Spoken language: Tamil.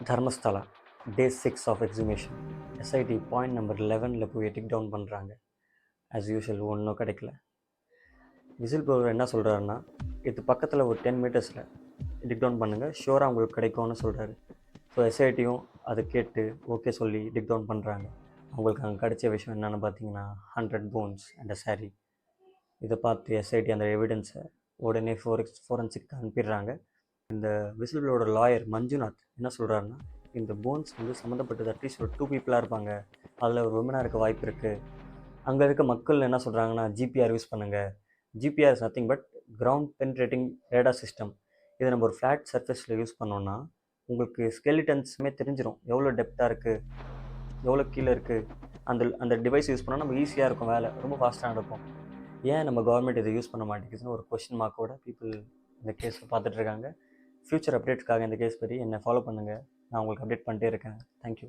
Dharmasthala day 6 of exhibition. SIT point number 11ல் போய் டிக் டவுன் பண்ணுறாங்க. ஆஸ் யூஷுவல் ஒன்றும் கிடைக்கல. விசில் ப்ளோவர் என்ன சொல்கிறாருன்னா, இது பக்கத்தில் ஒரு 10 மீட்டர்ஸில் டிக் டவுன் பண்ணுங்கள், ஷூராக உங்களுக்கு கிடைக்கும்னு சொல்கிறாரு. ஸோ எஸ்ஐடியும் அதை கேட்டு ஓகே சொல்லி டிக் டவுன் பண்ணுறாங்க. அவங்களுக்கு அங்கே கிடைச்ச விஷயம் என்னென்னு பார்த்தீங்கன்னா 100 போன்ஸ் அண்ட் அ சாரி. இதை பார்த்து எஸ்ஐடி அந்த எவிடன்ஸை உடனே ஃபோரன்சிக் அனுப்பிடுறாங்க. இந்த விசில் ப்ளோவோட லாயர் மஞ்சுநாத் என்ன சொல்கிறாருன்னா, இந்த போன்ஸ் சம்மந்தப்பட்டது அட்லீஸ்ட் ஒரு 2 பீப்புளாக இருப்பாங்க, அதில் ஒரு உமனாக இருக்க வாய்ப்பு இருக்குது. அங்கே இருக்க மக்கள் என்ன சொல்கிறாங்கன்னா, ஜிபிஆர் யூஸ் பண்ணுங்கள். GPR is nothing but ground penetrating radar system. இதை நம்ம ஒரு ஃப்ளாட் சர்ஃபேஸில் யூஸ் பண்ணோன்னா உங்களுக்கு ஸ்கெலிட்டன்ஸுமே தெரிஞ்சிடும், எவ்வளோ டெப்த்தாக இருக்குது, எவ்வளோ கீழே இருக்குது. அந்த டிவைஸ் யூஸ் பண்ணால் நம்ம ஈஸியாக இருக்கும், வேலை ரொம்ப ஃபாஸ்ட்டாக நடக்கும். ஏன் நம்ம கவர்மெண்ட் இதை யூஸ் பண்ண மாட்டேங்குதுன்னு ஒரு கொஸ்டின் மார்க்கோட பீப்புள் இந்த கேஸை பார்த்துட்ருக்காங்க. ஃப்யூச்சர் அப்டேட்ஸ்க்காக இந்த கேஸ் பற்றி என்னை ஃபாலோ பண்ணுங்கள். நான் உங்களுக்கு அப்டேட் பண்ணிட்டே இருக்கேன். தேங்க்யூ.